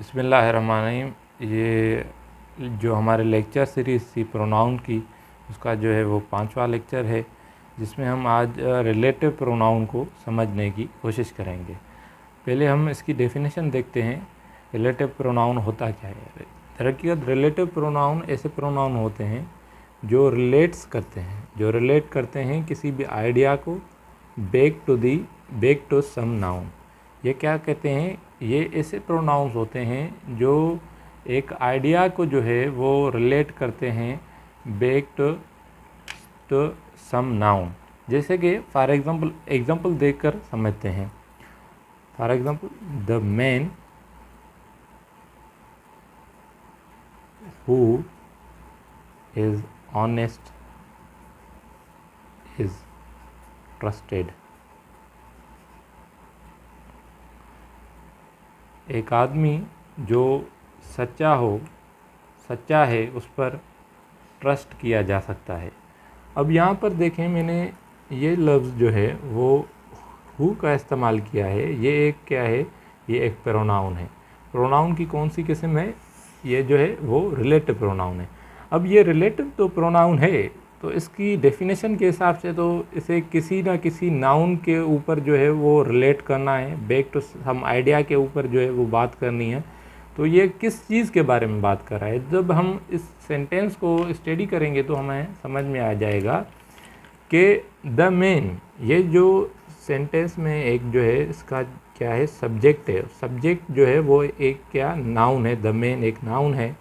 बिस्मिल्लाहिर्रहमानिर्रहीम। ये जो हमारे लेक्चर सीरीज़ थी प्रोनाउन की, उसका जो है वो 5वां लेक्चर है, जिसमें हम आज रिलेटिव प्रोनाउन को समझने की कोशिश करेंगे। पहले हम इसकी डेफिनेशन देखते हैं। रिलेटिव प्रोनाउन होता क्या है? दरअसल रिलेटिव प्रोनाउन ऐसे प्रोनाउन होते हैं जो रिलेट करते हैं किसी भी आइडिया को बैक टू सम नाउन। ये क्या कहते हैं? ये ऐसे प्रोनाउंस होते हैं जो एक आइडिया को जो है वो रिलेट करते हैं बैक टू सम नाउन। जैसे कि फॉर एग्जांपल देखकर समझते हैं। For example, the man who is honest is trusted. एक आदमी जो सच्चा है उस पर ट्रस्ट किया जा सकता है। अब यहाँ पर देखें, मैंने ये लफ्ज़ जो है वो हु का इस्तेमाल किया है। ये एक क्या है? ये एक प्रोनाउन है। प्रोनाउन की कौन सी किस्म है? ये जो है वो रिलेटिव प्रोनाउन है। अब ये रिलेटिव तो प्रोनाउन है, तो इसकी डेफिनेशन के हिसाब से तो इसे किसी ना किसी नाउन के ऊपर जो है वो रिलेट करना है, बैक टू सम आइडिया के ऊपर जो है वो बात करनी है। तो ये किस चीज़ के बारे में बात कर रहा है? जब हम इस सेंटेंस को स्टडी करेंगे तो हमें समझ में आ जाएगा कि द मैन, ये जो सेंटेंस में एक जो है इसका क्या है? सब्जेक्ट है। सब्जेक्ट जो है वो एक क्या नाउन है। द मैन एक नाउन है,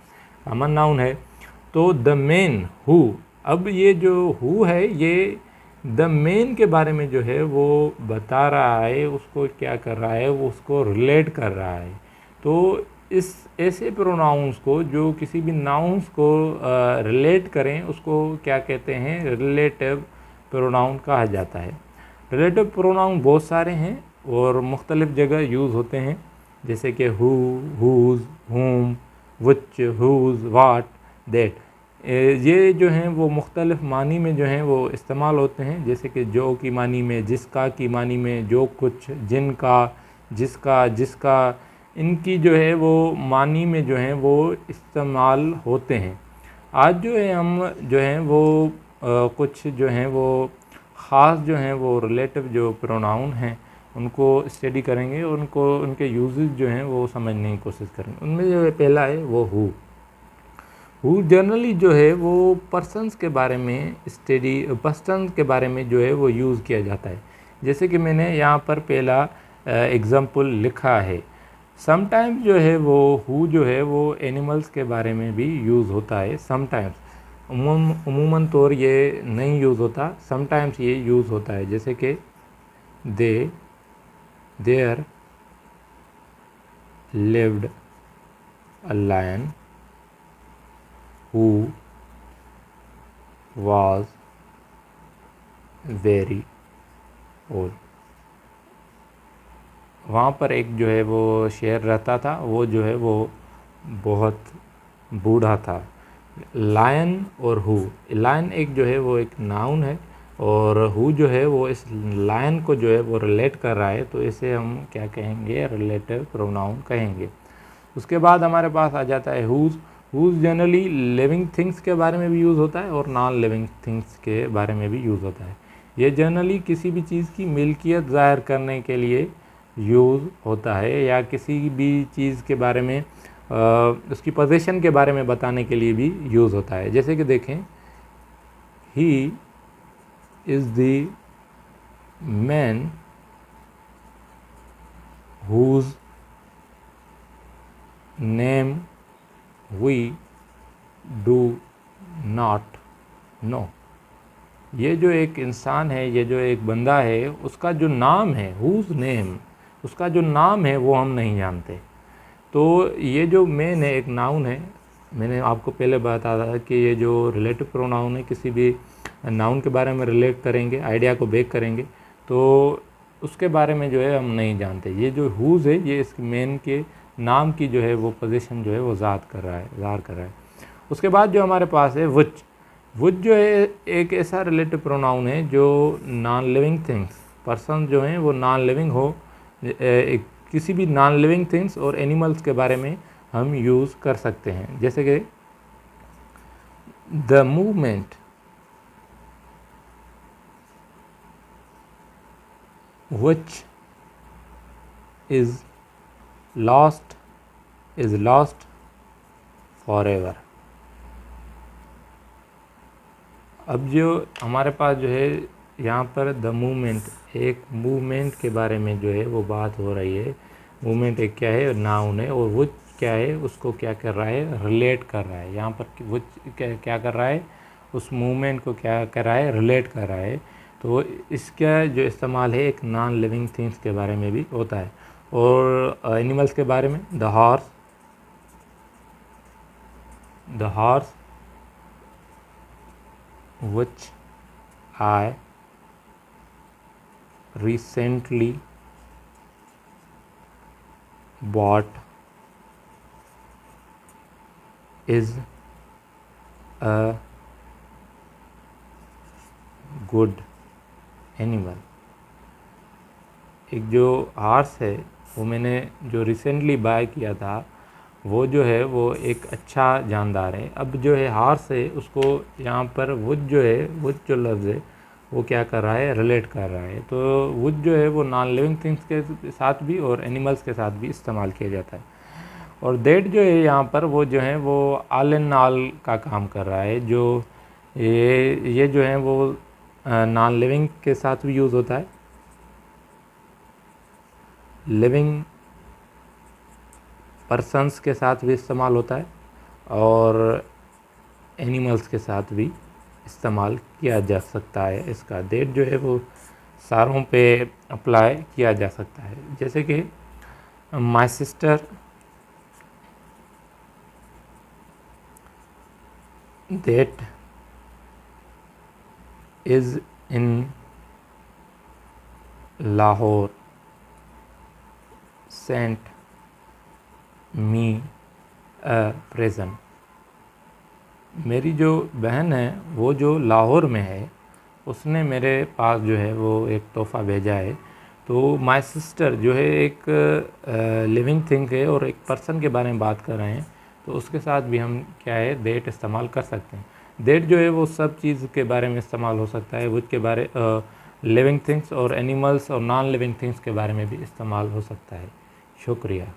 कॉमन नाउन है। तो द मैन हु, अब ये जो हु है ये द मैन के बारे में जो है वो बता रहा है, उसको क्या कर रहा है? वो उसको रिलेट कर रहा है। तो इस ऐसे प्रोनाउंस को जो किसी भी नाउन्स को रिलेट करें उसको क्या कहते हैं? रिलेटिव प्रोनाउन कहा जाता है। रिलेटिव प्रोनाउन बहुत सारे हैं और मुख्तलिफ़ जगह यूज़ होते हैं, जैसे कि हु, हुज़, हुम, व्हिच, हुज़, वाट, दैट। ये जो हैं वो मुख्तलिफ़ मानी में जो हैं वो इस्तेमाल होते हैं, जैसे कि जो की मानी में, जिसका की मानी में, जो कुछ, जिनका, जिसका, इनकी जो है वो मानी में जो हैं वो इस्तेमाल होते हैं। आज जो है हम जो हैं वो कुछ जो हैं वो ख़ास जो हैं वो रिलेटिव जो प्रोनाउन हैं उनको स्टडी करेंगे, उनके यूजेस जो हैं वो समझने की कोशिश करेंगे। उनमें जो है पहला है वो हु जनरली जो है वो पर्सन्स के बारे में जो है वो यूज़ किया जाता है। जैसे कि मैंने यहाँ पर पहला एग्ज़ाम्पल लिखा है। समटाइम्स जो है वो हु जो है वो एनिमल्स के बारे में भी यूज़ होता है। समटाइम्स, उमूमन तौर ये नहीं यूज़ होता, समटाइम्स ये यूज़ होता है। जैसे कि there lived a lion who was very old। वहाँ पर एक जो है वो शेर रहता था, वो जो है वो बहुत बूढ़ा था। लायन और हु, लायन एक जो है वो एक नाउन है और हु जो है वो इस लायन को जो है वो रिलेट कर रहा है, तो इसे हम क्या कहेंगे? रिलेटिव प्रोनाउन कहेंगे। उसके बाद हमारे पास आ जाता है हुज़ जनरली लिविंग थिंग्स के बारे में भी यूज़ होता है और नॉन लिविंग थिंग्स के बारे में भी यूज़ होता है। ये जनरली किसी भी चीज़ की मिल्कियत ज़ाहिर करने के लिए यूज़ होता है, या किसी भी चीज़ के बारे में उसकी पोजीशन के बारे में बताने के लिए भी यूज़ होता है। जैसे कि देखें, he is the man whose name we do not know. ये जो एक इंसान है, ये जो एक बंदा है, उसका जो नाम है, हुज़ नेम, उसका जो नाम है वो हम नहीं जानते। तो ये जो मैन है एक नाउन है। मैंने आपको पहले बताया था कि ये जो रिलेटिव प्रोनाउन है किसी भी नाउन के बारे में रिलेट करेंगे, आइडिया को बैक करेंगे, तो उसके बारे में जो है हम नहीं जानते। ये जो हुज़ है ये इस मैन के नाम की जो है वो पोजीशन जो है वो ज़ाहिर कर रहा है। उसके बाद जो हमारे पास है व्हिच जो है एक ऐसा रिलेटिव प्रोनाउन है जो नॉन लिविंग थिंग्स, पर्सन जो हैं वो नॉन लिविंग हो, एक किसी भी नॉन लिविंग थिंग्स और एनिमल्स के बारे में हम यूज़ कर सकते हैं। जैसे कि the movement which is lost forever। अब जो हमारे पास जो है यहाँ पर द मूवमेंट, एक मूवमेंट के बारे में जो है वो बात हो रही है। मूवमेंट एक क्या है, नाउन है, और वो क्या है, उसको क्या कर रहा है, रिलेट कर रहा है। यहाँ पर वो क्या कर रहा है, उस मूवमेंट को क्या कर रहा है, रिलेट कर रहा है। तो इसका जो इस्तेमाल है एक नॉन लिविंग थिंग्स के बारे में भी होता है। और एनिमल्स के बारे में the horse which I recently bought is a good animal। एक जो हॉर्स है वो मैंने जो रिसेंटली बाय किया था, वो जो है वो एक अच्छा जानदार है। अब जो है हॉर्स है उसको यहाँ पर वुड जो है, वुड जो लफ्ज़ है वो क्या कर रहा है, रिलेट कर रहा है। तो वुड जो है वो नॉन लिविंग थिंग्स के साथ भी और एनिमल्स के साथ भी इस्तेमाल किया जाता है। और दैट जो है यहाँ पर वो जो है वो ऑल इन ऑल का काम कर रहा है। जो ये जो है वो नॉन लिविंग के साथ भी यूज़ होता है, लिविंग पर्सन्स के साथ भी इस्तेमाल होता है, और एनिमल्स के साथ भी इस्तेमाल किया जा सकता है। इसका दैट जो है वो सारों पे अप्लाई किया जा सकता है। जैसे कि my sister that is in Lahore sent me a present. मेरी जो बहन है वो जो लाहौर में है, उसने मेरे पास जो है वो एक तोहफ़ा भेजा है। तो माय सिस्टर जो है एक लिविंग थिंग है और एक पर्सन के बारे में बात कर रहे हैं, तो उसके साथ भी हम क्या है, दैट इस्तेमाल कर सकते हैं। दैट जो है वो सब चीज़ के बारे में इस्तेमाल हो सकता है। विच के बारे लिविंग थिंग्स और एनिमल्स और नॉन लिविंग थिंग्स के बारे में भी इस्तेमाल हो सकता है। शुक्रिया।